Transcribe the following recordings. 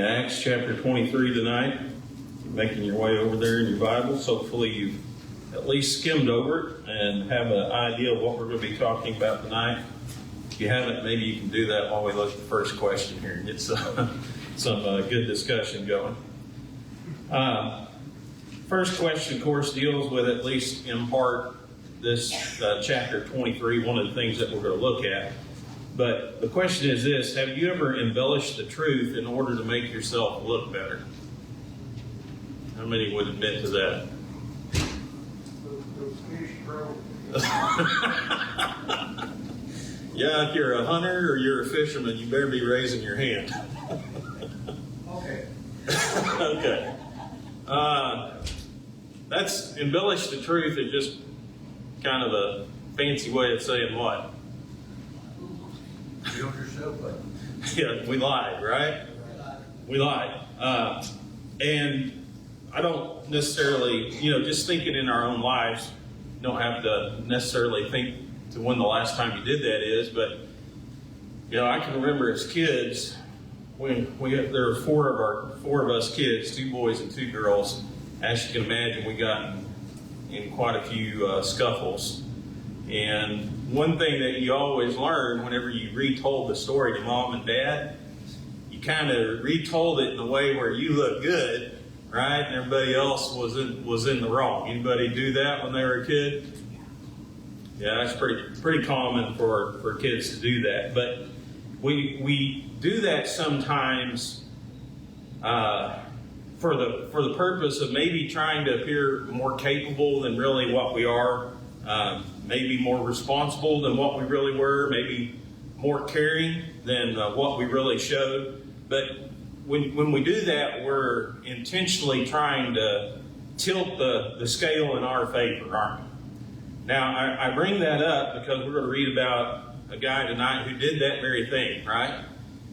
Acts chapter 23 tonight. Making your way over there in your Bibles. Hopefully you've at least skimmed over it and have an idea of what we're going to be talking about tonight. If you haven't, maybe you can do that while we look at the first question here and get some good discussion going. First question, of course, deals with, at least in part, this chapter 23, one of the things that we're going to look at. But the question is this: have you ever embellished the truth in order to make yourself look better? How many would admit to that? Yeah, if you're a hunter or you're a fisherman, you better be raising your hand. Okay. Okay. That's embellish the truth is just kind of a fancy way of saying what? You don't yourself up. Yeah, we lied, right? We lied. And I don't necessarily, just thinking in our own lives, don't have to necessarily think to when the last time you did that is, but, I can remember as kids, when there were four of us kids, 2 boys and 2 girls. As you can imagine, we got in quite a few scuffles. And one thing that you always learn whenever you retold the story to mom and dad, you kind of retold it in a way where you look good, right? And everybody else was in the wrong. Anybody do that when they were a kid? Yeah, that's pretty common for kids to do that. But we do that sometimes for the purpose of maybe trying to appear more capable than really what we are. Maybe more responsible than what we really were, maybe more caring than what we really showed. But when we do that, we're intentionally trying to tilt the scale in our favor, aren't we? Now, I bring that up because we're going to read about a guy tonight who did that very thing, right?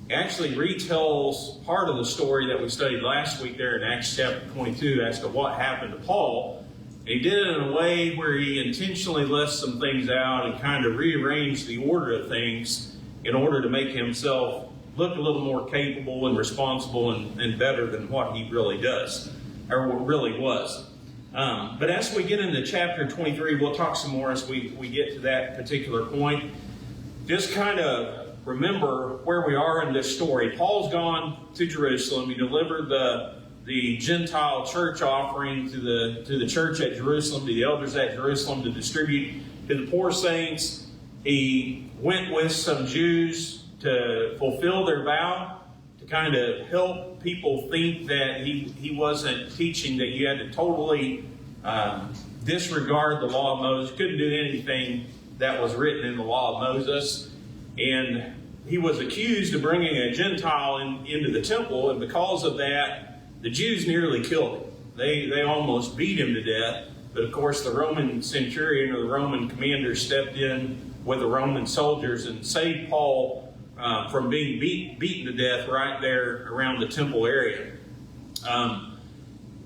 He actually retells part of the story that we studied last week there in Acts chapter 22 as to what happened to Paul. He did it in a way where he intentionally left some things out and kind of rearranged the order of things in order to make himself look a little more capable and responsible and better than what he really does, or what really was. But as we get into chapter 23, we'll talk some more as we get to that particular point. Just kind of remember where we are in this story. Paul's gone to Jerusalem. He delivered the Gentile church offering to the church at Jerusalem, to the elders at Jerusalem to distribute to the poor saints. He went with some Jews to fulfill their vow, to kind of help people think that he wasn't teaching that you had to totally disregard the law of Moses, couldn't do anything that was written in the law of Moses. And he was accused of bringing a Gentile into the temple, and because of that, the Jews nearly killed him. They almost beat him to death. But of course, the Roman centurion or the Roman commander stepped in with the Roman soldiers and saved Paul from being beaten to death right there around the temple area.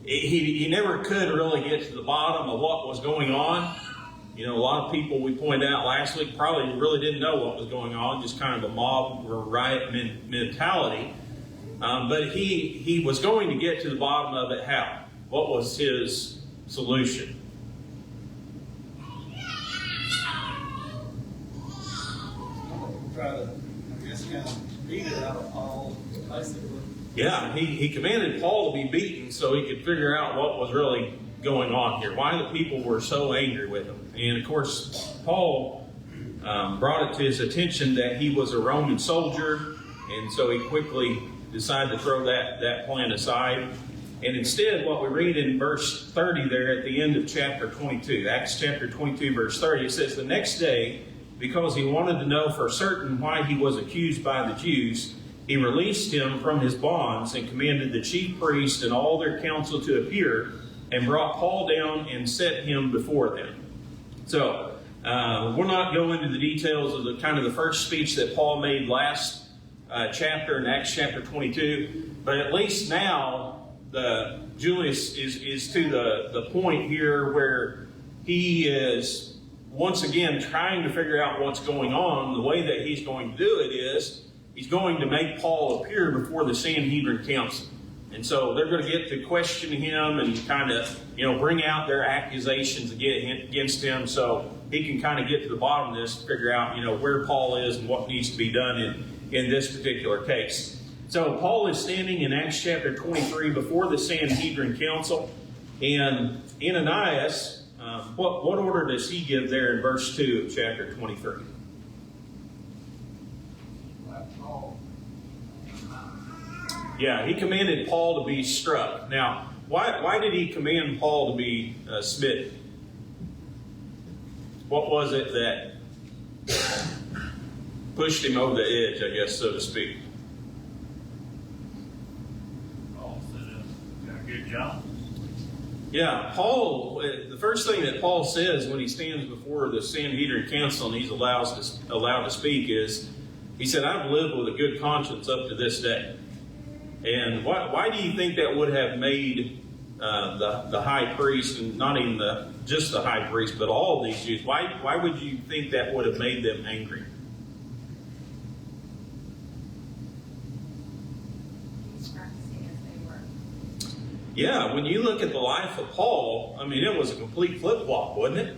He never could really get to the bottom of what was going on. A lot of people, we pointed out last week, probably really didn't know what was going on, just kind of a mob or riot mentality. But he was going to get to the bottom of it. How? What was his solution? Try to, kind of beat it out of Paul, basically. Yeah, he commanded Paul to be beaten so he could figure out what was really going on here, why the people were so angry with him. And of course, Paul brought it to his attention that he was a Roman soldier, and so he quickly decided to throw that plan aside. And instead, what we read in verse 30 there at the end of chapter 22, Acts chapter 22, verse 30, it says, "The next day, because he wanted to know for certain why he was accused by the Jews, he released him from his bonds and commanded the chief priests and all their council to appear, and brought Paul down and set him before them." So, we'll not go into the details of the first speech that Paul made last chapter in Acts chapter 22, but at least now Julius is to the point here where he is once again trying to figure out what's going on. The way that he's going to do it is he's going to make Paul appear before the Sanhedrin council. And so they're going to get to question him and kind of, bring out their accusations against him so he can kind of get to the bottom of this, figure out, where Paul is and what needs to be done in this particular case. So Paul is standing in Acts chapter 23 before the Sanhedrin council. And Ananias, what order does he give there in verse 2 of chapter 23? Yeah, he commanded Paul to be struck. Now, why did he command Paul to be smitten? What was it that pushed him over the edge, I guess, so to speak? Paul said, got a good job. Yeah, Paul, the first thing that Paul says when he stands before the Sanhedrin council and he's allowed to speak is, he said, I've lived with a good conscience up to this day. And why do you think that would have made the high priest, and not even just the high priest, but all of these Jews, why would you think that would have made them angry? Yeah, when you look at the life of Paul, I mean, it was a complete flip-flop, wasn't it?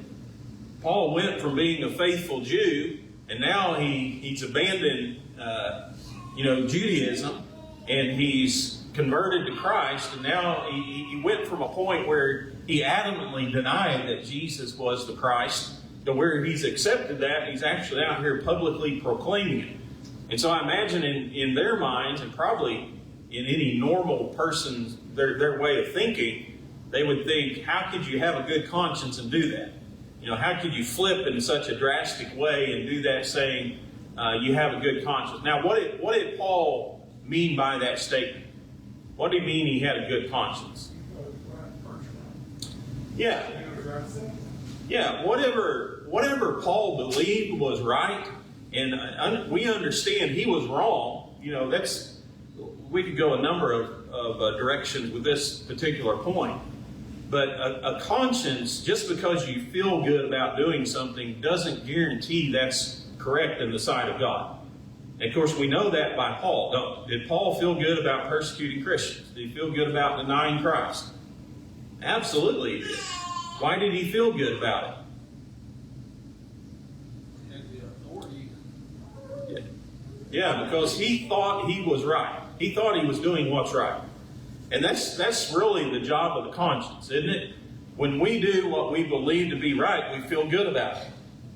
Paul went from being a faithful Jew, and now he's abandoned, Judaism, and he's converted to Christ, and now he went from a point where he adamantly denied that Jesus was the Christ to where he's accepted that, and he's actually out here publicly proclaiming it. And so I imagine in their minds, and probably in any normal person's, their way of thinking, they would think, how could you have a good conscience and do that? How could you flip in such a drastic way and do that saying you have a good conscience? Now, what did Paul mean by that statement? What do you mean he had a good conscience? Yeah. Yeah, whatever Paul believed was right, and we understand he was wrong. We could go a number of directions with this particular point. But a conscience, just because you feel good about doing something, doesn't guarantee that's correct in the sight of God. And of course, we know that by Paul. Did Paul feel good about persecuting Christians? Did he feel good about denying Christ? Absolutely he did. Why did he feel good about it? He had the authority. Yeah, because he thought he was right. He thought he was doing what's right. And that's really the job of the conscience, isn't it? When we do what we believe to be right, we feel good about it.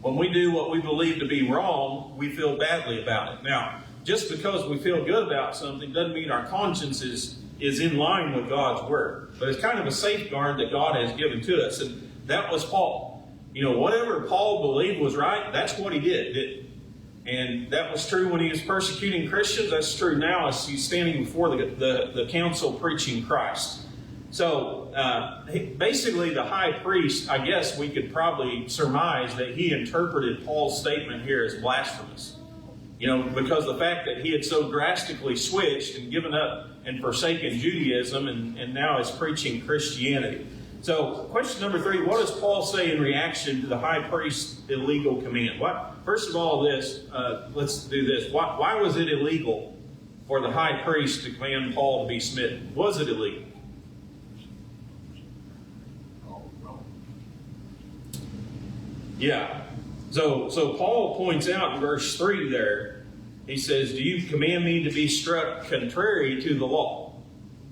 When we do what we believe to be wrong, we feel badly about it. Now, just because we feel good about something doesn't mean our conscience is in line with God's Word. But it's kind of a safeguard that God has given to us. And that was Paul. Whatever Paul believed was right, that's what he did. And that was true when he was persecuting Christians. That's true now as he's standing before the council preaching Christ. So basically the high priest, I guess we could probably surmise that he interpreted Paul's statement here as blasphemous. Because the fact that he had so drastically switched and given up and forsaken Judaism and now is preaching Christianity. So question number 3, what does Paul say in reaction to the high priest's illegal command? First of all, let's do this. Why was it illegal for the high priest to command Paul to be smitten? Was it illegal? Yeah. So Paul points out in verse 3 there, he says, do you command me to be struck contrary to the law?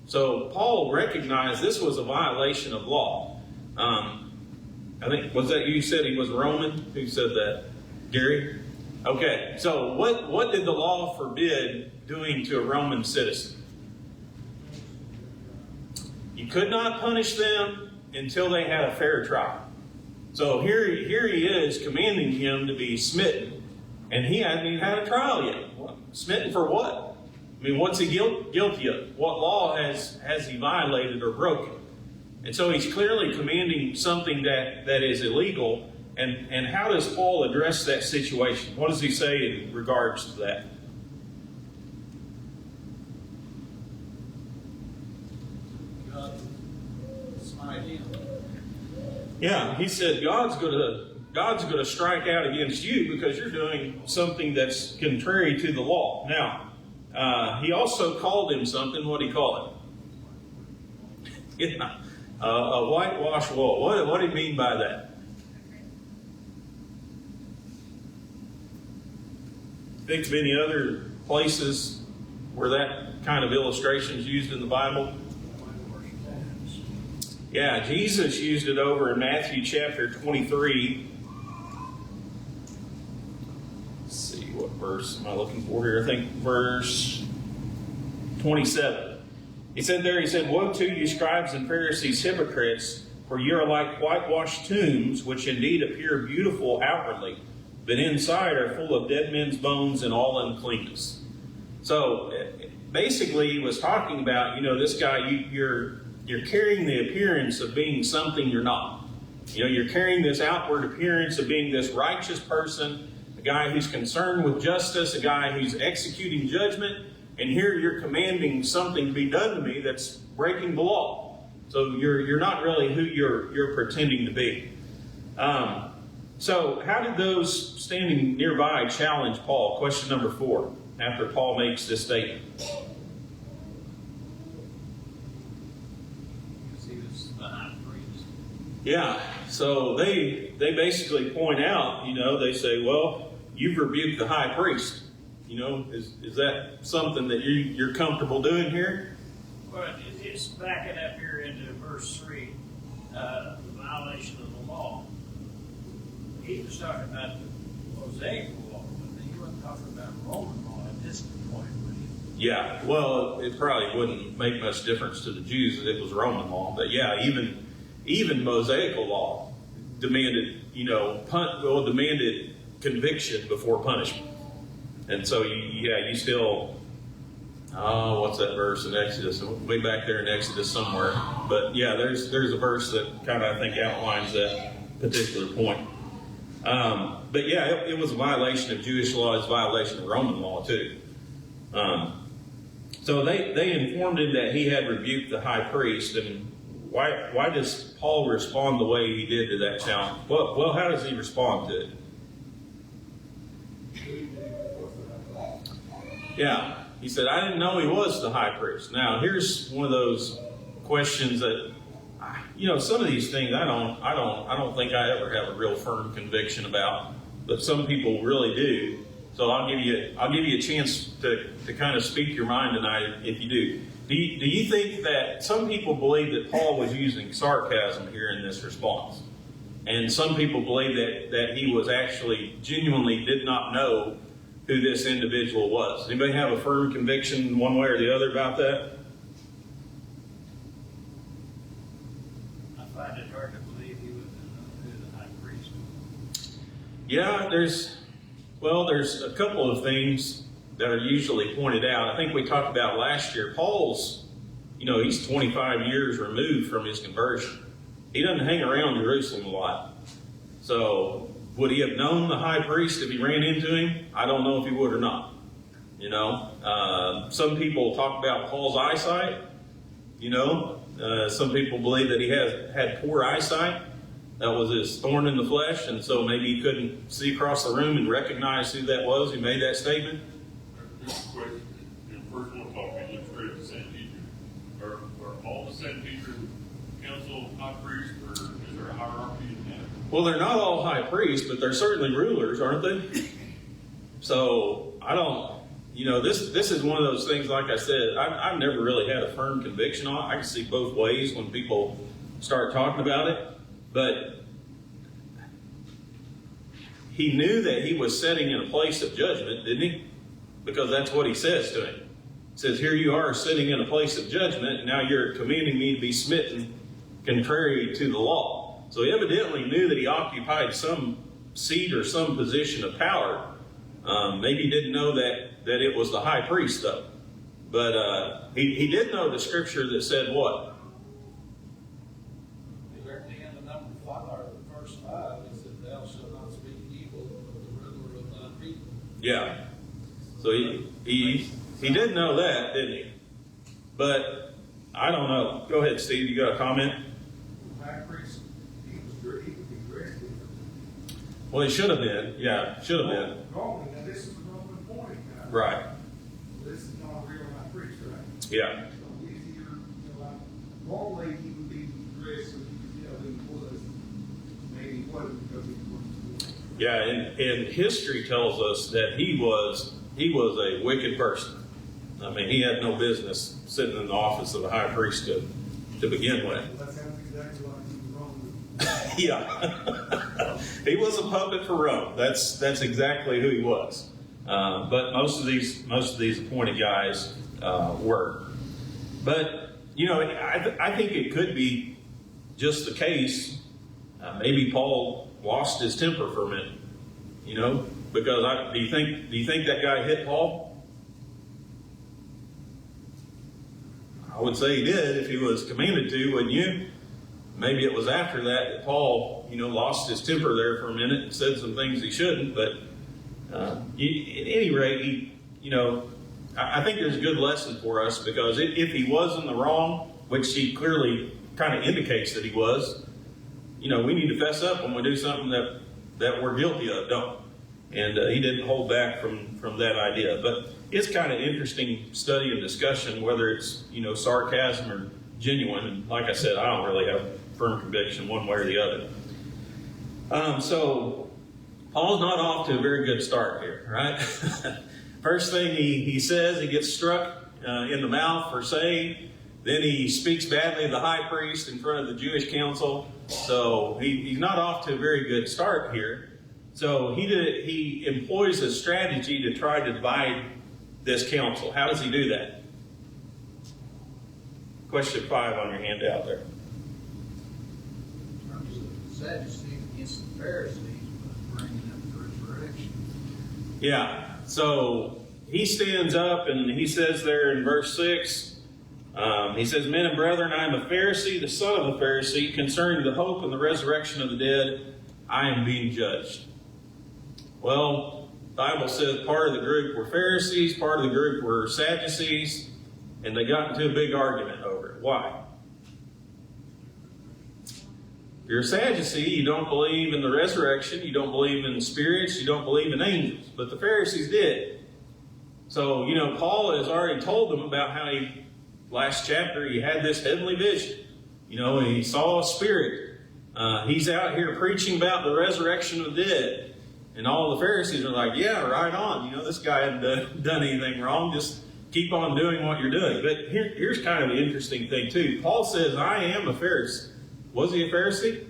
So Paul recognized this was a violation of law. I think, was that you said he was Roman? Who said that? Gary? Okay, so what did the law forbid doing to a Roman citizen? You could not punish them until they had a fair trial. So here he is commanding him to be smitten, and he hadn't even had a trial yet. Smitten for what? I mean, what's he guilty of? What law has he violated or broken? And so he's clearly commanding something that is illegal. And how does Paul address that situation? What does he say in regards to that? God smite him. Yeah, he said God's going to God's going to strike out against you because you're doing something that's contrary to the law. Now, he also called him something. What did he call it? Yeah, a whitewashed wall. What do you mean by that? Think of any other places where that kind of illustration is used in the Bible? Yeah, Jesus used it over in Matthew chapter 23. Let's see, what verse am I looking for here? I think verse 27. He said, "Woe to you, scribes and Pharisees, hypocrites, for you are like whitewashed tombs, which indeed appear beautiful outwardly, but inside are full of dead men's bones and all uncleanness." So basically he was talking about, this guy, you're carrying the appearance of being something you're not. You're carrying this outward appearance of being this righteous person, a guy who's concerned with justice, a guy who's executing judgment, and here you're commanding something to be done to me that's breaking the law. So you're not really who you're pretending to be. So how did those standing nearby challenge Paul? Question number 4, after Paul makes this statement. Yeah, so they basically point out, they say, well, you've rebuked the high priest. Is that something that you're comfortable doing here? Well, it's backing up here into verse 3, the violation of the law. He was talking about the Mosaic law, but he wasn't talking about Roman law at this point, was he? Yeah, well, it probably wouldn't make much difference to the Jews that it was Roman law, but yeah, even Mosaic law demanded, demanded conviction before punishment. And so, you still, what's that verse in Exodus? Way back there in Exodus somewhere. But yeah, there's a verse that kind of, I think, outlines that particular point. But yeah, it was a violation of Jewish law. It's a violation of Roman law too. So they informed him that he had rebuked the high priest. And why does Paul respond the way he did to that challenge? Well, how does he respond to it? Yeah, he said, I didn't know he was the high priest. Now, here's one of those questions that, some of these things I don't think I ever have a real firm conviction about, but some people really do. So I'll give you a chance to kind of speak your mind tonight if you do. Do you think that some people believe that Paul was using sarcasm here in this response? And some people believe that he was actually genuinely did not know who this individual was. Anybody have a firm conviction one way or the other about that? I find it hard to believe he would know who the high priest was. Yeah, there's a couple of things that are usually pointed out. I think we talked about last year. Paul's, he's 25 years removed from his conversion. He doesn't hang around Jerusalem a lot. So would he have known the high priest if he ran into him? I don't know if he would or not. Some people talk about Paul's eyesight. Some people believe that he had poor eyesight. That was his thorn in the flesh, and so maybe he couldn't see across the room and recognize who that was who made that statement. There's a question. In first one talking, looks straight at the Sanhedrin. Are all the Sanhedrin council high priests, or is there a hierarchy in that? Well, they're not all high priests, but they're certainly rulers, aren't they? So I don't. This is one of those things. Like I said, I've never really had a firm conviction on it. I can see both ways when people start talking about it. But he knew that he was sitting in a place of judgment, didn't he? Because that's what he says to him. He says, here you are sitting in a place of judgment, and now you're commanding me to be smitten contrary to the law. So he evidently knew that he occupied some seat or some position of power. Maybe he didn't know that it was the high priest, though. But he did know the scripture that said what? At the end of number 5, or verse 5, it said, "Thou shalt not speak evil of the ruler of thy people." Yeah. So he did know that, didn't he? But I don't know. Go ahead, Steve. You got a comment? The high priest, he could be very different. Well, he should have been. Yeah, should have been. Roman, now this is the Roman appointed guy. Right. This is not a real high priest, right? Yeah. So if you're, like, normally he would be dressed so you could tell who he was. Maybe he wasn't because he was. Yeah, and history tells us that he was a wicked person. I mean, he had no business sitting in the office of a high priest to begin with. That sounds exactly like he was Roman. Yeah, he was a puppet for Rome. That's exactly who he was. But most of these appointed guys were. But I think it could be just the case. Maybe Paul lost his temper for a minute. Because do you think that guy hit Paul? I would say he did if he was commanded to, wouldn't you? Maybe it was after that Paul, lost his temper there for a minute and said some things he shouldn't. But at any rate, I think there's a good lesson for us, because if he was in the wrong, which he clearly kind of indicates that he was, we need to fess up when we do something that we're guilty of, don't we? And he didn't hold back from that idea. But it's kind of interesting study and discussion, whether it's, sarcasm or genuine. And like I said, I don't really have firm conviction one way or the other. So Paul's not off to a very good start here, right? First thing he says, he gets struck in the mouth for saying. Then he speaks badly of the high priest in front of the Jewish council. So he's not off to a very good start here. So he employs a strategy to try to divide this council. How does he do that? Question 5 on your handout there. In terms of the Sadducees against the Pharisees, but bringing up the resurrection. Yeah. So he stands up and he says there in verse 6, he says, "Men and brethren, I am a Pharisee, the son of a Pharisee. Concerning the hope and the resurrection of the dead, I am being judged." Well, the Bible says part of the group were Pharisees, part of the group were Sadducees, and they got into a big argument over it. Why? If you're a Sadducee, you don't believe in the resurrection, you don't believe in spirits, you don't believe in angels. But the Pharisees did. So, Paul has already told them about how last chapter, he had this heavenly vision. He saw a spirit. He's out here preaching about the resurrection of the dead. And all the Pharisees are like, yeah, right on. This guy hadn't done anything wrong. Just keep on doing what you're doing. But here's kind of an interesting thing, too. Paul says, I am a Pharisee. Was he a Pharisee?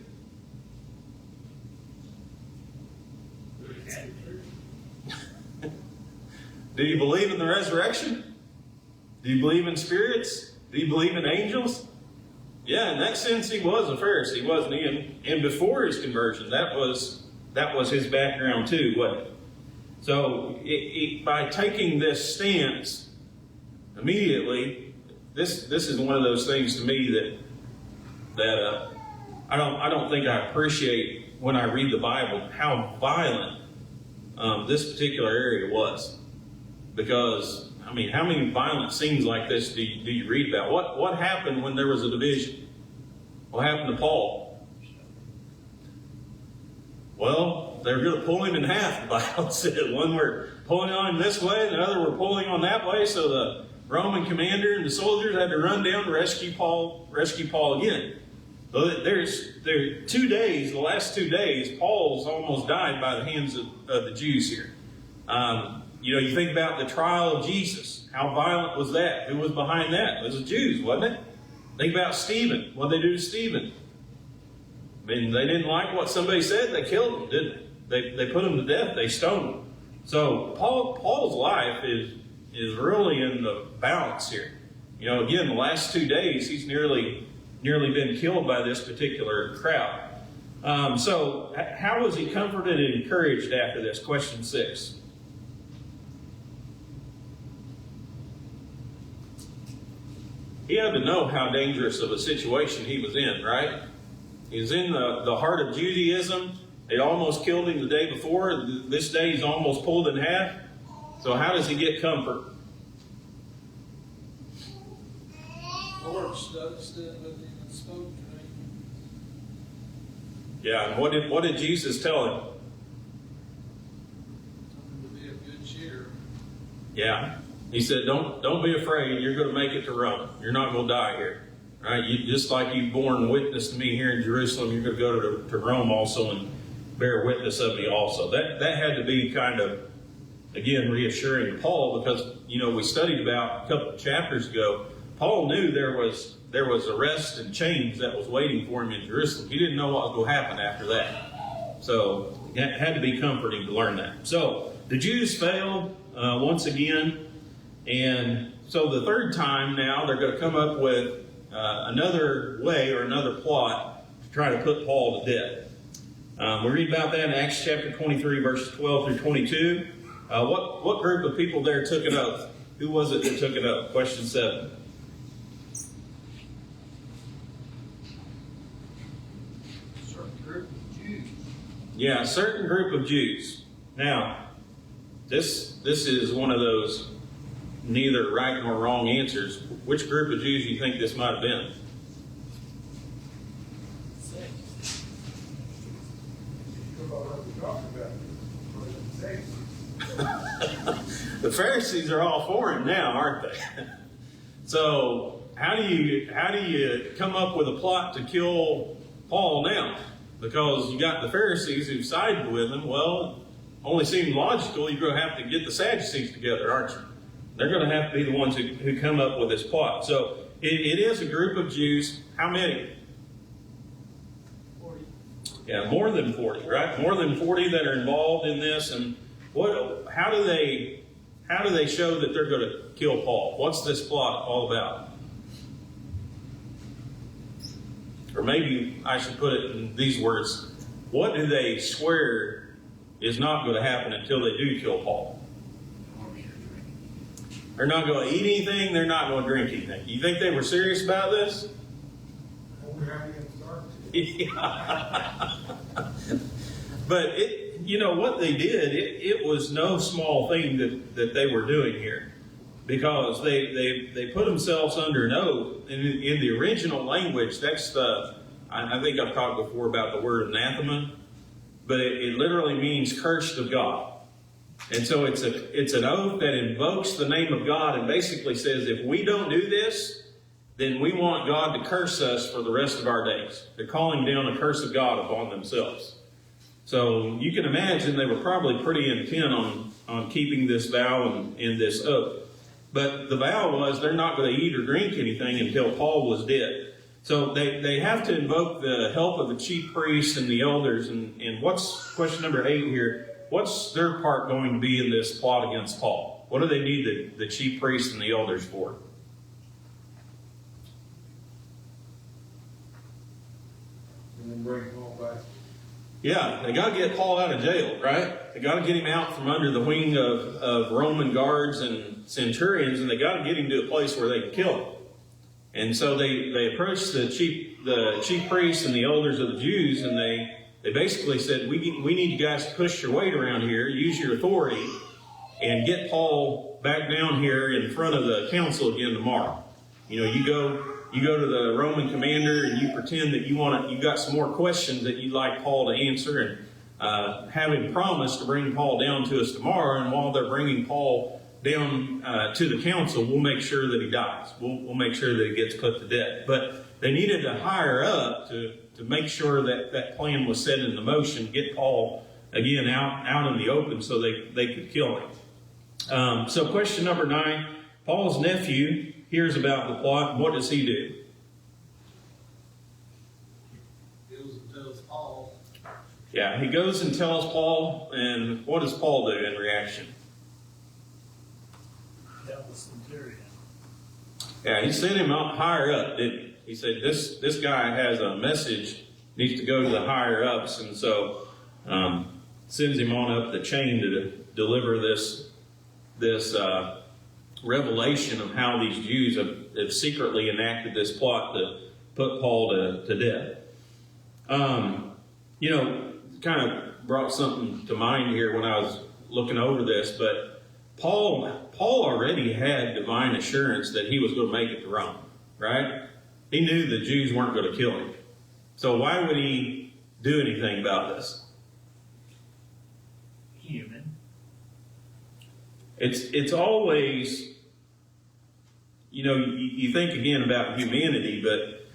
Do you believe in the resurrection? Do you believe in spirits? Do you believe in angels? Yeah, in that sense, he was a Pharisee, wasn't he? And before his conversion, that was his background too, wasn't it? So by taking this stance immediately, this is one of those things to me that I don't think I appreciate when I read the Bible how violent this particular area was. Because, how many violent scenes like this do you read about? What happened when there was a division? What happened to Paul? Well, they were going to pull him in half, the Bible said. One were pulling on him this way, and the other were pulling on that way, so the Roman commander and the soldiers had to run down to rescue Paul again. So there's 2 days, the last 2 days, Paul's almost died by the hands of the Jews here. You think about the trial of Jesus. How violent was that? Who was behind that? It was the Jews, wasn't it? Think about Stephen. What did they do to Stephen? They didn't like what somebody said. They killed him, didn't they? They put him to death. They stoned him. So Paul's life is really in the balance here. Again, the last 2 days, he's nearly been killed by this particular crowd. So how was he comforted and encouraged after this? Question 6. He had to know how dangerous of a situation he was in, right? He was in the heart of Judaism. They almost killed him the day before. This day he's almost pulled in half. So how does he get comfort? Lord stood with him and spoke to him. Yeah, and what did Jesus tell him? Yeah. He said, don't be afraid. You're going to make it to Rome. You're not going to die here. Right? Just like you've borne witness to me here in Jerusalem, you're going to go to Rome also and bear witness of me also. That had to be kind of, again, reassuring to Paul, because, we studied about a couple of chapters ago, Paul knew there was arrest and change that was waiting for him in Jerusalem. He didn't know what was going to happen after that. So it had to be comforting to learn that. So the Jews failed once again. And so the third time now, they're going to come up with another way or another plot to try to put Paul to death. We read about that in Acts chapter 23, verses 12 through 22. What group of people there took an oath? Who was it that took an oath? Question 7. Certain group of Jews. Yeah, a certain group of Jews. Now, this is one of those neither right nor wrong answers. Which group of Jews do you think this might have been? The Pharisees are all for him now, aren't they? So how do you come up with a plot to kill Paul now? Because you got the Pharisees who sided with him. Well, only seemed logical. You're going to have to get the Sadducees together, aren't you? They're going to have to be the ones who come up with this plot. So it is a group of Jews. How many? 40. Yeah, more than 40, right? More than 40 that are involved in this. And how do they show that they're going to kill Paul? What's this plot all about? Or maybe I should put it in these words. What do they swear is not going to happen until they do kill Paul? They're not going to eat anything. They're not going to drink anything. You think they were serious about this? We haven't even started. Yeah. But what they did, it was no small thing that they were doing here, because they put themselves under an oath. In the original language, that's I think I've talked before about the word anathema, but it literally means cursed of God. And so it's an oath that invokes the name of God and basically says, if we don't do this, then we want God to curse us for the rest of our days. They're calling down a curse of God upon themselves. So you can imagine they were probably pretty intent on keeping this vow and this oath. But the vow was they're not going to eat or drink anything until Paul was dead. So they have to invoke the help of the chief priests and the elders. And what's question number 8 here? What's their part going to be in this plot against Paul? What do they need the chief priests and the elders for? And then bring Paul back. Yeah, they got to get Paul out of jail, right? They got to get him out from under the wing of Roman guards and centurions, and they got to get him to a place where they can kill him. And so they approached the chief priests and the elders of the Jews, and they basically said, we need you guys to push your weight around here, use your authority, and get Paul back down here in front of the council again tomorrow. You go to the Roman commander and you pretend that you got some more questions that you'd like Paul to answer, and have him promise to bring Paul down to us tomorrow. And while they're bringing Paul down to the council, we'll make sure that he dies. We'll make sure that he gets put to death. But they needed to hire up to make sure that plan was set into motion, get Paul again out in the open so they could kill him. So question number 9, Paul's nephew hears about the plot, and what does he do? Goes and tells Paul. Yeah, he goes and tells Paul, and what does Paul do in reaction? Tell the centurion. Yeah, he sent him out higher up, didn't he? He said, this guy has a message, needs to go to the higher ups, and so sends him on up the chain to deliver this revelation of how these Jews have secretly enacted this plot to put Paul to death. Kind of brought something to mind here when I was looking over this, but Paul already had divine assurance that he was going to make it to Rome, right? He knew the Jews weren't going to kill him. So why would he do anything about this? Human. it's always, you think again about humanity, but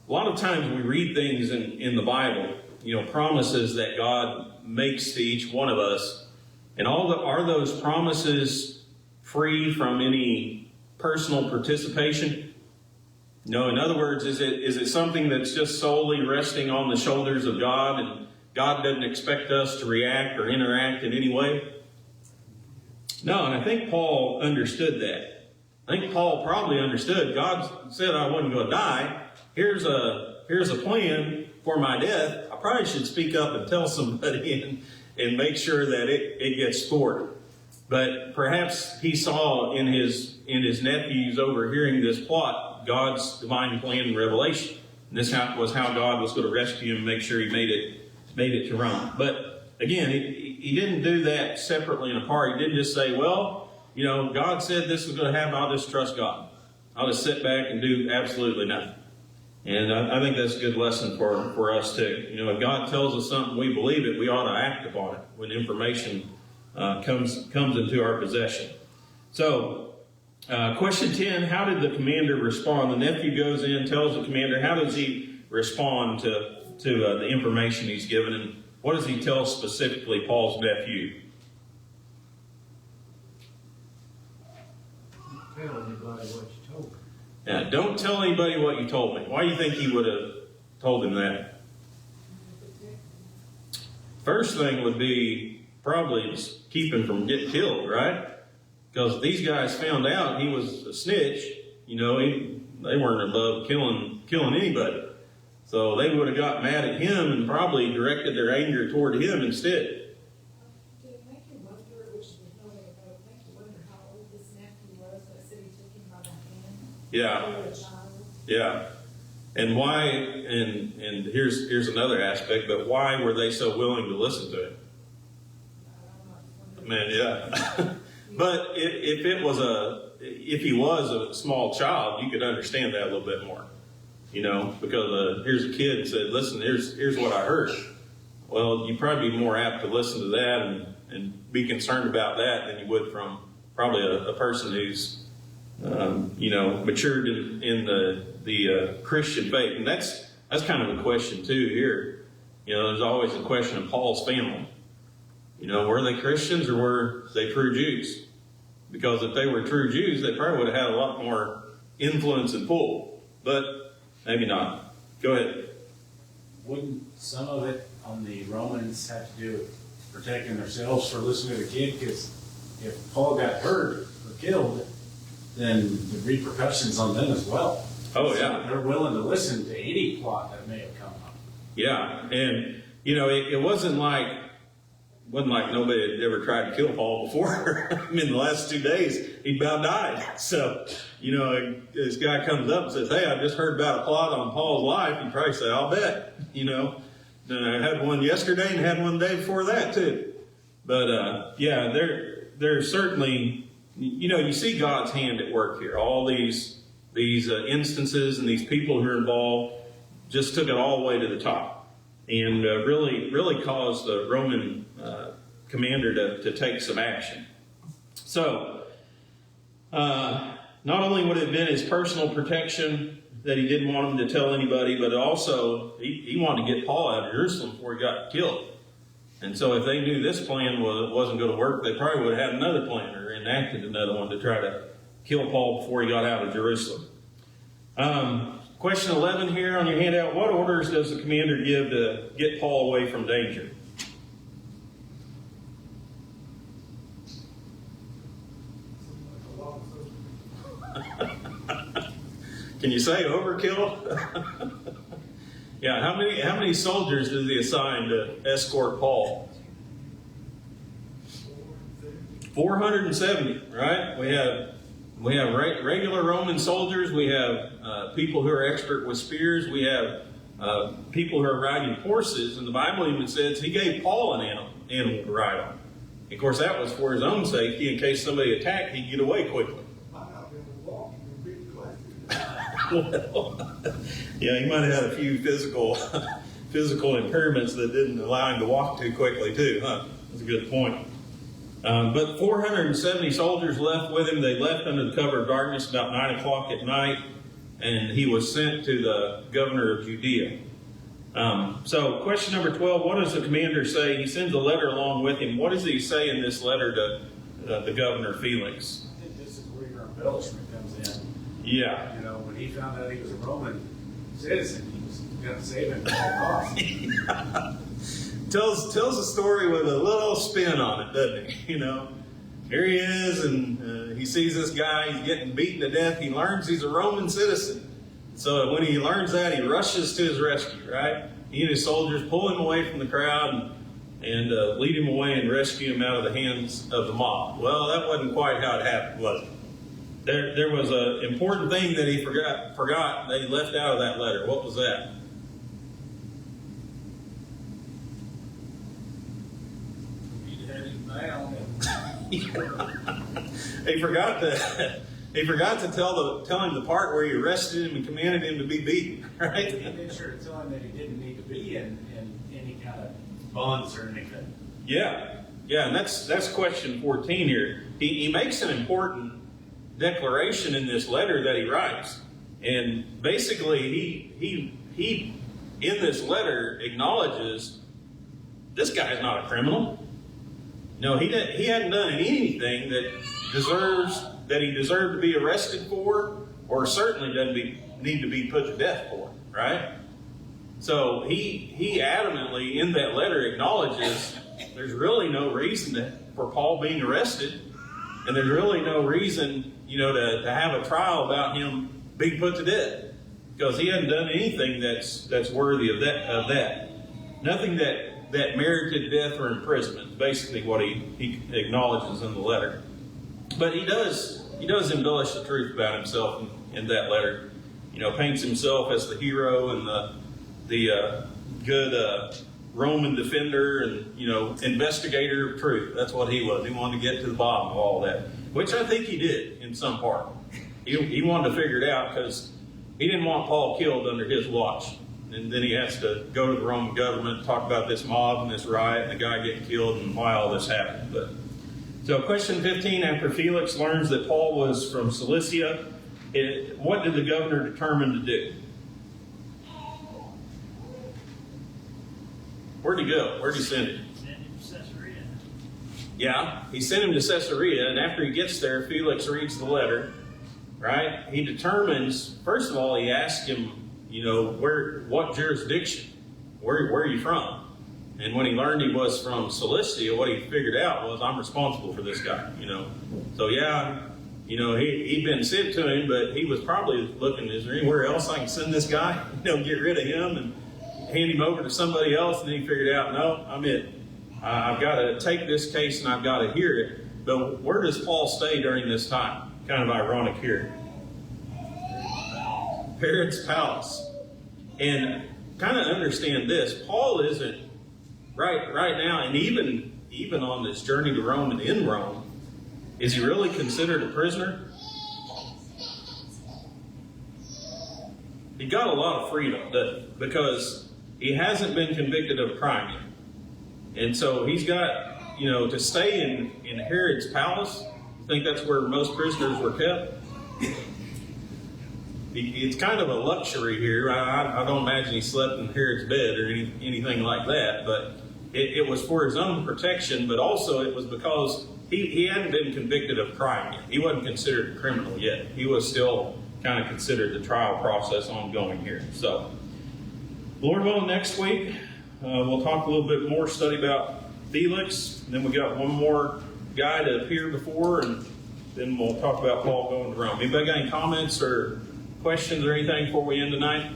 a lot of times we read things in the Bible, promises that God makes to each one of us, and are those promises free from any personal participation? No, in other words, is it something that's just solely resting on the shoulders of God, and God doesn't expect us to react or interact in any way? No, and I think Paul understood that. I think Paul probably understood. God said I wasn't going to die. Here's a plan for my death. I probably should speak up and tell somebody and make sure that it gets scored. But perhaps he saw in his nephews overhearing this plot God's divine plan and revelation. And this was how God was going to rescue him and make sure he made it to Rome. But again, he didn't do that separately and apart. He didn't just say, well, God said this was going to happen. I'll just trust God. I'll just sit back and do absolutely nothing. And I think that's a good lesson for us too. If God tells us something, we believe it, we ought to act upon it when information comes into our possession. So, question 10, how did the commander respond? The nephew goes in, tells the commander, how does he respond to the information he's given, and what does he tell specifically Paul's nephew? Tell anybody what you told me. Yeah, don't tell anybody what you told me. Why do you think he would have told him that? First thing would be probably just keep him from getting killed, right? Because these guys found out he was a snitch. They weren't above killing anybody. So they would have got mad at him and probably directed their anger toward him instead. Did it make you wonder, which there's no way about it, make you wonder how old this nephew was that said he took him by the hand? Yeah. They were a child. Yeah. And why, and here's another aspect, but why were they so willing to listen to him? Man, yeah. But if he was a small child, you could understand that a little bit more. Because here's a kid and said, listen, here's what I heard. Well, you'd probably be more apt to listen to that and be concerned about that than you would from probably a person who's, matured in the Christian faith. And that's kind of a question too here. There's always a question of Paul's family. Were they Christians or were they true Jews? Because if they were true Jews, they probably would have had a lot more influence and pull. But maybe not. Go ahead. Wouldn't some of it on the Romans have to do with protecting themselves for listening to the kid? Because if Paul got hurt or killed, then the repercussions on them as well. Oh, so yeah. They're willing to listen to any plot that may have come up. Yeah. And, it wasn't like nobody had ever tried to kill Paul before. I mean, the last 2 days, he about died. So, this guy comes up and says, hey, I just heard about a plot on Paul's life. You probably say, I'll bet. I had one yesterday and had one the day before that too. But, there's certainly, you see God's hand at work here. All these instances and these people who are involved just took it all the way to the top. And really caused the Roman commander to take some action. So, not only would it have been his personal protection that he didn't want him to tell anybody, but also he wanted to get Paul out of Jerusalem before he got killed. And so if they knew this plan wasn't going to work, they probably would have had another plan or enacted another one to try to kill Paul before he got out of Jerusalem. Question 11 here on your handout. What orders does the commander give to get Paul away from danger? Can you say overkill? Yeah, how many soldiers does he assign to escort Paul? 470, right? We have regular Roman soldiers. We have people who are expert with spears. We have people who are riding horses. And the Bible even says he gave Paul an animal to ride on. Of course, that was for his own safety. In case somebody attacked, he'd get away quickly. Might not be able to walk, you can beat Well, yeah, he might have had a few physical impairments that didn't allow him to walk too quickly, too, huh? That's a good point. But 470 soldiers left with him. They left under the cover of darkness about 9 o'clock at night, and he was sent to the governor of Judea. So question number 12, what does the commander say? He sends a letter along with him. What does he say in this letter to the governor Felix? I think this is where your embellishment comes in. Yeah. You know, when he found out he was a Roman citizen, he was going to save him at all costs. tells a story with a little spin on it, doesn't he? You know, here he is, and he sees this guy, he's getting beaten to death. He learns he's a Roman citizen. So when he learns that, he rushes to his rescue, right? He and his soldiers pull him away from the crowd and lead him away and rescue him out of the hands of the mob. Well, that wasn't quite how it happened, was it? There was an important thing that he forgot that he left out of that letter. What was that? He'd had him bound. He forgot to tell him the part where he arrested him and commanded him to be beaten, right? He made sure to tell him that he didn't need to be in any kind of bonds or anything. Yeah, and that's question 14 here. He makes an important declaration in this letter that he writes, and basically he in this letter acknowledges this guy's not a criminal. No, he hadn't done anything that he deserved to be arrested for, or certainly doesn't need to be put to death for, right? So he adamantly in that letter acknowledges there's really no reason for Paul being arrested, and there's really no reason, to have a trial about him being put to death, because he hadn't done anything that's worthy of that. Nothing that merited death or imprisonment. Basically, what he acknowledges in the letter. But he does embellish the truth about himself in that letter. Paints himself as the hero and the good Roman defender and investigator of truth. That's what he was. He wanted to get to the bottom of all that, which I think he did in some part. He wanted to figure it out because he didn't want Paul killed under his watch. And then he has to go to the Roman government, talk about this mob and this riot and the guy getting killed and why all this happened. So question 15, after Felix learns that Paul was from Cilicia, what did the governor determine to do? Where'd he go? Where'd he send him? Send him to Caesarea. Yeah, he sent him to Caesarea, and after he gets there, Felix reads the letter, right? He determines, first of all, he asks him, what jurisdiction? Where are you from? And when he learned he was from Cilicia, what he figured out was, I'm responsible for this guy, So yeah, he'd been sent to him, but he was probably looking, is there anywhere else I can send this guy? Get rid of him and hand him over to somebody else. And then he figured out, no, I'm it. I've got to take this case and I've got to hear it. But where does Paul stay during this time? Kind of ironic here. Herod's palace. And kind of understand this, Paul isn't right now, and even on this journey to Rome and in Rome, is he really considered a prisoner? He got a lot of freedom, because he hasn't been convicted of a crime yet. And so he's got, to stay in Herod's palace. I think that's where most prisoners were kept. It's kind of a luxury here. I don't imagine he slept in Herod's bed or anything like that, but it was for his own protection, but also it was because he hadn't been convicted of crime yet. He wasn't considered a criminal yet. He was still kind of considered the trial process ongoing here. So, Lord willing, next week we'll talk a little bit more, study about Felix. Then we got one more guy to appear before, and then we'll talk about Paul going to Rome. Anybody got any comments or questions or anything before we end tonight?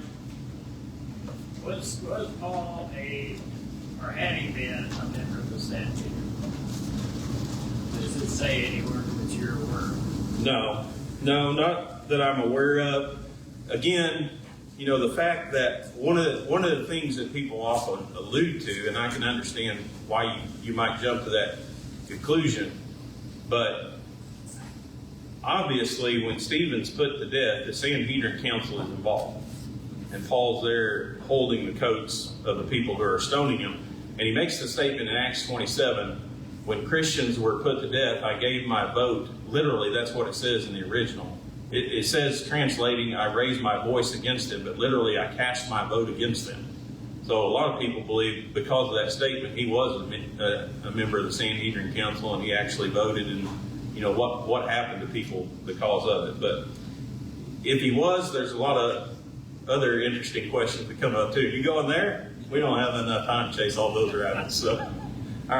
Was Paul or had he been a member of the Sanhedrin? Does it say anywhere that you're aware of? No, not that I'm aware of. Again, the fact that one of the things that people often allude to, and I can understand why you might jump to that conclusion, but obviously when Stephen's put to death, the Sanhedrin council is involved. And Paul's there holding the coats of the people who are stoning him. And he makes the statement in Acts 27, when Christians were put to death, I gave my vote. Literally, that's what it says in the original. It says, translating, I raised my voice against them, but literally I cast my vote against them. So a lot of people believe because of that statement, he was a member of the Sanhedrin Council, and he actually voted, and what happened to people because of it. But if he was, there's a lot of other interesting questions that come up too. You going there? We don't have enough time to chase all those rabbits. So.